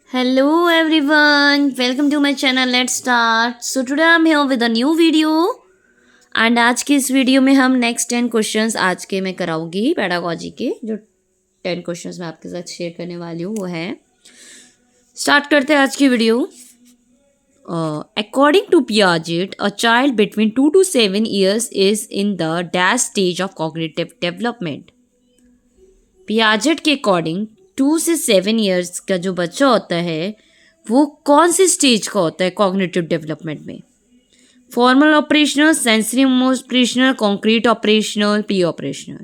Hello everyone, welcome to my channel. Let's start. So today I'm here with a new video and आज की इस video में हम next 10 questions आज के मैं कराऊंगी पेडागोजी के जो 10 क्वेश्चंस मैं आपके साथ शेयर करने वाली हूँ वो है। स्टार्ट करते हैं आज की video. According to Piaget, a child between 2 to 7 years is in the dash stage of cognitive development. Piaget के अकॉर्डिंग 2 से 7 ईयर्स का जो बच्चा होता है वो कौन सी स्टेज का होता है कॉग्निटिव डेवलपमेंट में? Formal operational, sensory operational, concrete operational, pre operational?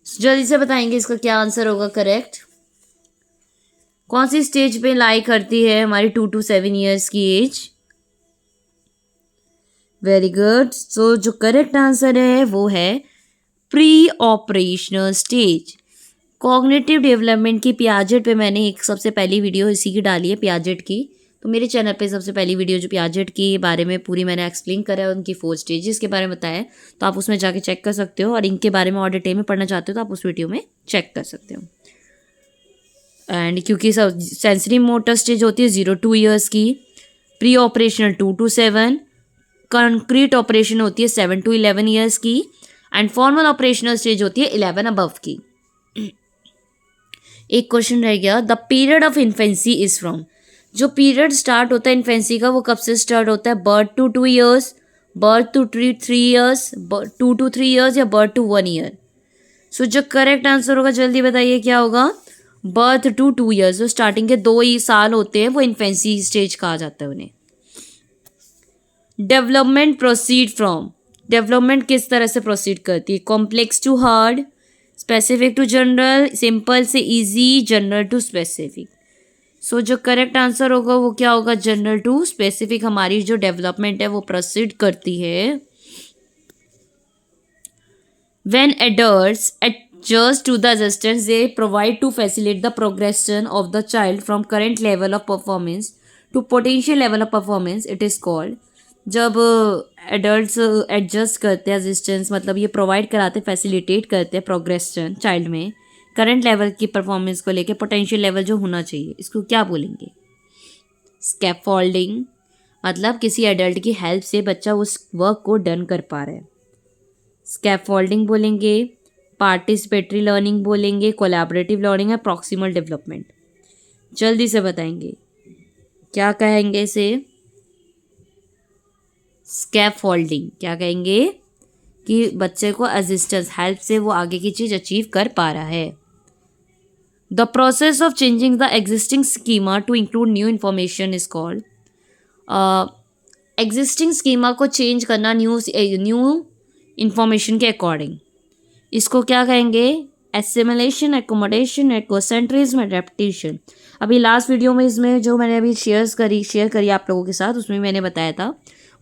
जल्दी से बताएंगे इसका क्या आंसर होगा करेक्ट। कौन सी स्टेज पे लाई करती है हमारी 2 to 7 ईयर्स की एज? Very good. सो जो करेक्ट आंसर है वो है pre operational stage. Cognitive development की पियाजेट पे मैंने एक सबसे पहली वीडियो इसी की डाली है पियाजेट की, तो मेरे चैनल पे सबसे पहली वीडियो जो पियाजेट की बारे में पूरी मैंने एक्सप्लेन करा है, उनकी 4 स्टेजेस के बारे में बताया है, तो आप उसमें जाके चेक कर सकते हो। और इनके बारे में और डिटेल में पढ़ना चाहते हो तो आप उस वीडियो में चेक कर सकते हो। एंड क्योंकि सब सेंसरी मोटर स्टेज होती है 0 to 2 ईयर्स की, pre operational 2 to 7, concrete operation होती है 7 to 11 ईयर्स की, एंड फॉर्मल ऑपरेशनल स्टेज होती है 11 अबव की। एक क्वेश्चन रह गया, the period of infancy is from. जो पीरियड स्टार्ट होता है इन्फेंसी का वो कब से स्टार्ट होता है? Birth to 2 years, birth to 3 years, 2 to 3 years या बर्थ टू 1 ईयर? सो जो करेक्ट आंसर होगा जल्दी बताइए क्या होगा? Birth to 2 years. जो स्टार्टिंग के 2 ही साल होते हैं वो इन्फेंसी स्टेज कहा जाता है उन्हें। Development proceed from. डेवलपमेंट किस तरह से प्रोसीड करती है? Complex to hard, specific to general, simple से easy, general to specific? So जो करेक्ट आंसर होगा वो क्या होगा? जनरल टू स्पेसिफिक हमारी जो डेवलपमेंट है वो प्रोसीड करती है। When adults adjust to the adjustments they provide to facilitate the progression of the child from current level of performance to potential level of performance, it is called। जब adults adjust करते हैं assistance मतलब ये provide कराते facilitate करते हैं progression child में current level की परफॉर्मेंस को लेके पोटेंशियल लेवल जो होना चाहिए, इसको क्या बोलेंगे? स्कैफोल्डिंग। मतलब किसी एडल्ट की हेल्प से बच्चा उस वर्क को डन कर पा रहा है, स्कैफोल्डिंग बोलेंगे। पार्टिसिपेटरी लर्निंग बोलेंगे, कोलैबोरेटिव लर्निंग है, प्रॉक्सिमल डेवलपमेंट? जल्दी से बताएंगे क्या कहेंगे इसे? स्कैफोल्डिंग। क्या कहेंगे? कि बच्चे को असिस्टेंस हेल्प से वो आगे की चीज़ अचीव कर पा रहा है। The process of changing the existing schema to include new information is called. Existing schema को चेंज करना न्यू इन्फॉर्मेशन के अकॉर्डिंग, इसको क्या कहेंगे? Assimilation, accommodation, egocentrism, adaptation. अभी लास्ट वीडियो में इसमें जो मैंने अभी शेयर करी आप लोगों के साथ, उसमें मैंने बताया था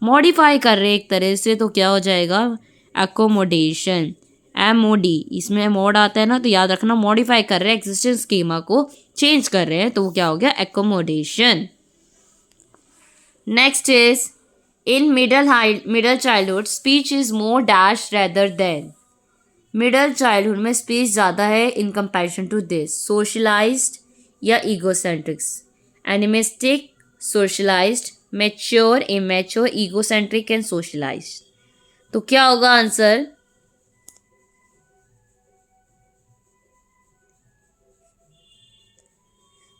मॉडिफाई कर रहे एक तरह से, तो क्या हो जाएगा? एकोमोडेशन। MOD, इसमें मोड आता है ना, तो याद रखना मॉडिफाई कर रहे हैं एग्जिस्टिंग स्कीमा को चेंज कर रहे हैं, तो वो क्या हो गया? Accommodation. Next is in middle childhood speech is more dash rather than. Middle childhood में स्पीच ज़्यादा है in comparison to this. Socialised या egocentrics? Animistic, socialised, mature, immature, egocentric and socialised? तो क्या होगा आंसर?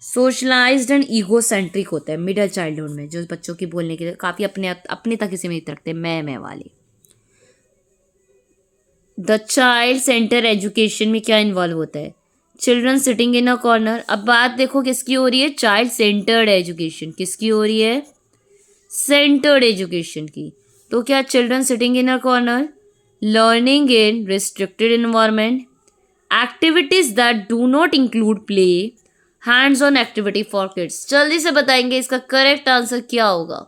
सोशलाइज्ड एंड ईगोसेंट्रिक होता है middle childhood में, जो बच्चों की बोलने के लिए काफ़ी अपने तक सीमित रखते हैं, मैं वाले। द चाइल्ड सेंटर एजुकेशन में क्या इन्वॉल्व होता है? Children sitting in a corner. अब बात देखो किसकी हो रही है? Child centred education. किसकी हो रही है? सेंटर्ड एजुकेशन की। तो क्या children sitting in a corner, learning in restricted environment, activities that do not include play, hands on activity for kids? जल्दी से बताएंगे इसका करेक्ट आंसर क्या होगा।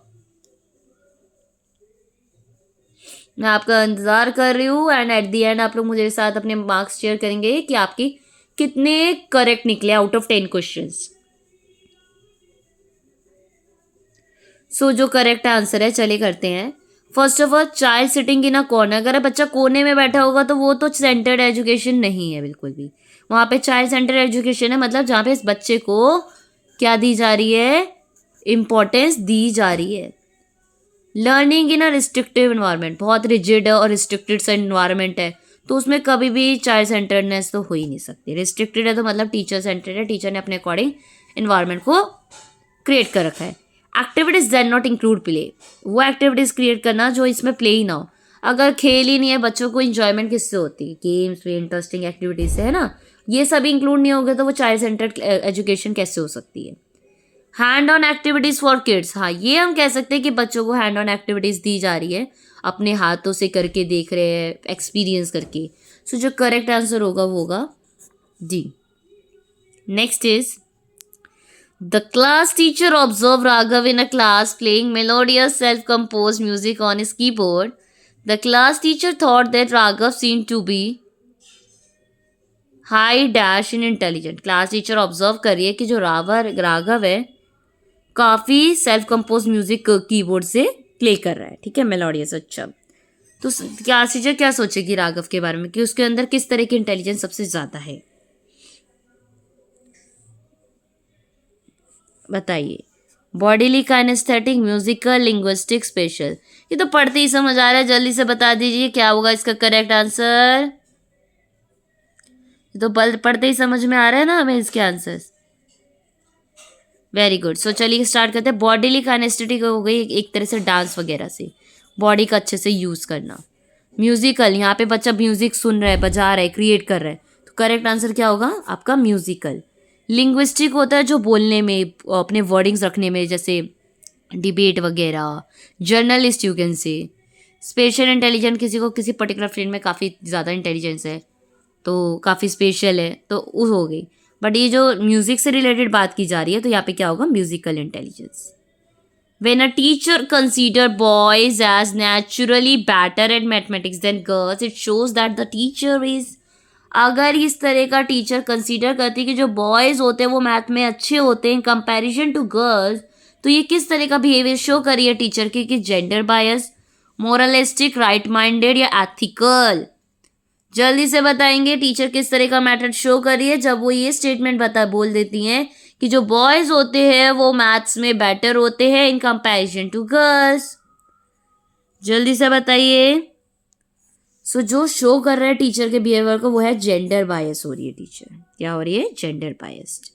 मैं आपका इंतजार कर रही हूँ एंड एट द एंड आप लोग मुझे साथ अपने मार्क्स शेयर करेंगे कि आपकी कितने करेक्ट निकले आउट ऑफ 10 क्वेश्चंस। सो जो करेक्ट आंसर है चलिए करते हैं। First of all child sitting in a corner, अगर बच्चा कोने में बैठा होगा तो वो तो सेंटर्ड एजुकेशन नहीं है बिल्कुल भी। वहाँ पे चाइल्ड सेंटर्ड एजुकेशन है, मतलब जहाँ पे इस बच्चे को क्या दी जा रही है, इम्पोर्टेंस दी जा रही है। लर्निंग इन अ रिस्ट्रिक्टिव इन्वायरमेंट, बहुत रिजिड और रिस्ट्रिक्टेड सा इन्वायरमेंट है, तो उसमें कभी भी चाइल्ड सेंटर्डनेस तो हो ही नहीं सकती। रिस्ट्रिक्टेड है तो मतलब टीचर सेंटर्ड है, टीचर ने अपने अकॉर्डिंग इन्वायरमेंट को क्रिएट कर रखा है। Activities that not include play, वो एक्टिविटीज क्रिएट करना जो इसमें प्ले ही ना हो। अगर खेल ही नहीं है, बच्चों को इंजॉयमेंट किससे होती है, गेम्स में, इंटरेस्टिंग एक्टिविटीज से, है ना। ये सब इंक्लूड नहीं होगा तो वो चाइल्ड सेंटर्ड एजुकेशन कैसे हो सकती है। Hand on activities for kids, हाँ ये हम कह सकते हैं कि बच्चों को हैंड ऑन एक्टिविटीज दी जा रही है, अपने हाथों से करके देख रहे हैं, एक्सपीरियंस करके। सो जो करेक्ट आंसर होगा वो होगा D. Next is the class teacher observe Raghav in a class playing melodious self compose music on his keyboard. The class teacher thought that Raghav seem to be high dash in intelligent. Class teacher observe करिए कि जो राघव है काफ़ी self compose music keyboard से play कर रहा है, ठीक है, मेलोडियस। अच्छा, तो क्लास टीचर क्या सोचेगी राघव के बारे में कि उसके अंदर किस तरह की इंटेलिजेंस सबसे ज़्यादा है, बताइए। Bodily kinesthetic, musical, linguistic, spatial. ये तो पढ़ते ही समझ आ रहा है, जल्दी से बता दीजिए क्या होगा इसका करेक्ट आंसर। ये तो पढ़ते ही समझ में आ रहा है ना हमें इसके आंसर्स। Very good. सो चलिए स्टार्ट करते हैं। बॉडीली काइनेस्थेटिक हो गई एक तरह से डांस वगैरह से, बॉडी का अच्छे से यूज़ करना। म्यूजिकल, यहाँ पे बच्चा म्यूजिक सुन रहा है, बजा रहा है, क्रिएट कर रहा है, तो करेक्ट आंसर क्या होगा आपका म्यूजिकल। लिंग्विस्टिक होता है जो बोलने में, अपने वर्डिंग्स रखने में, जैसे डिबेट वगैरह, journalist you can say. Special intelligent, किसी को किसी पर्टिकुलर फील्ड में काफ़ी ज़्यादा इंटेलिजेंस है तो काफ़ी स्पेशल है, तो वो हो गई। बट ये जो म्यूजिक से रिलेटेड बात की जा रही है तो यहाँ पे क्या होगा, musical intelligence. When a teacher consider boys as naturally better at mathematics than girls, it shows that the teacher is, अगर इस तरह का टीचर कंसीडर करती है कि जो बॉयज़ होते हैं वो मैथ में अच्छे होते हैं इन कंपैरिजन टू गर्ल्स, तो ये किस तरह का बिहेवियर शो कर रही है टीचर की, कि gender bias, moralistic, right minded या एथिकल। जल्दी से बताएंगे टीचर किस तरह का मेथड शो कर रही है जब वो ये स्टेटमेंट बोल देती हैं कि जो बॉयज होते हैं वो मैथ्स में बेटर होते हैं इन कंपैरिजन टू गर्ल्स। जल्दी से बताइए। सो जो शो कर रहा है टीचर के बिहेवियर को वो है जेंडर बायस हो रही है टीचर। क्या हो रही है, gender biased.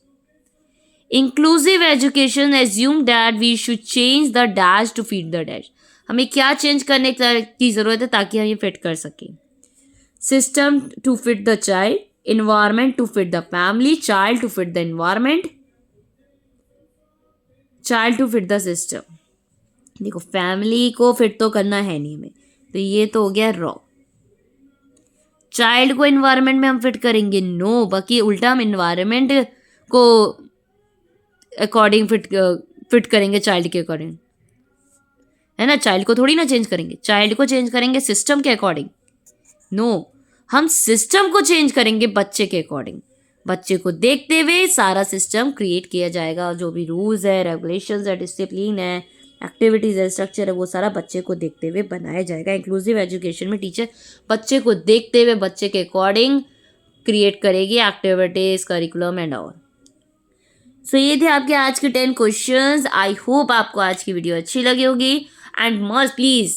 Inclusive education assume that we should change the dash to fit the dash. हमें क्या चेंज करने की ज़रूरत है ताकि हम ये फिट कर सकें। System to fit the child, environment to fit the family, child to fit the environment, child to fit the system। देखो फैमिली को फिट तो करना है नहीं हमें, तो ये तो हो गया रॉ। चाइल्ड को एनवायरनमेंट में हम फिट करेंगे, नो, बाकी उल्टा हम एनवायरनमेंट को अकॉर्डिंग फिट करेंगे चाइल्ड के अकॉर्डिंग, है ना। चाइल्ड को थोड़ी ना चेंज करेंगे, चाइल्ड को चेंज करेंगे सिस्टम के अकॉर्डिंग। नो, हम सिस्टम को चेंज करेंगे बच्चे के अकॉर्डिंग। बच्चे को देखते हुए सारा सिस्टम क्रिएट किया जाएगा, जो भी रूल्स है, रेगुलेशंस है, डिसिप्लिन है, एक्टिविटीज़ है, स्ट्रक्चर है, वो सारा बच्चे को देखते हुए बनाया जाएगा। इंक्लूसिव एजुकेशन में टीचर बच्चे को देखते हुए बच्चे के अकॉर्डिंग क्रिएट करेगी एक्टिविटीज़, करिकुलम एंड ऑल। सो ये थे आपके आज के 10 क्वेश्चंस। आई होप आपको आज की वीडियो अच्छी लगी होगी। एंड मस्ट प्लीज़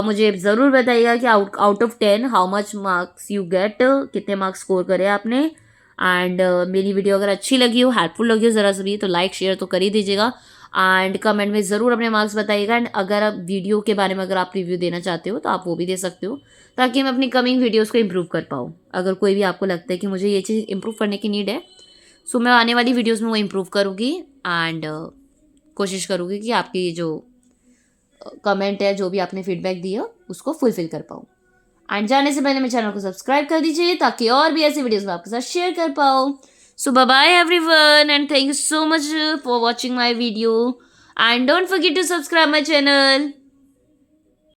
मुझे ज़रूर बताइएगा कि out of 10 how much marks you get, कितने मार्क्स स्कोर करे आपने। एंड मेरी वीडियो अगर अच्छी लगी हो, हेल्पफुल लगी हो ज़रा सा भी, तो लाइक शेयर तो कर ही दीजिएगा। एंड कमेंट में ज़रूर अपने मार्क्स बताइएगा। एंड अगर आप वीडियो के बारे में अगर आप रिव्यू देना चाहते हो तो आप वो भी दे सकते हो, ताकि मैं अपनी कमिंग वीडियोज़ को इम्प्रूव कर पाऊँ। अगर कोई भी आपको लगता है कि मुझे ये चीज़ इम्प्रूव करने की नीड है, सो मैं आने वाली वीडियोज़ में वो इम्प्रूव करूँगी। एंड कोशिश करूँगी कि आपकी जो कमेंट है, जो भी आपने फीडबैक दिया, उसको फुलफिल कर पाऊँ। एंड जाने से पहले मेरे चैनल को सब्सक्राइब कर दीजिए ताकि और भी ऐसी वीडियोस मैं आपके साथ शेयर कर पाऊँ। So bye bye everyone and thank you so much for watching my video and don't forget to subscribe my channel.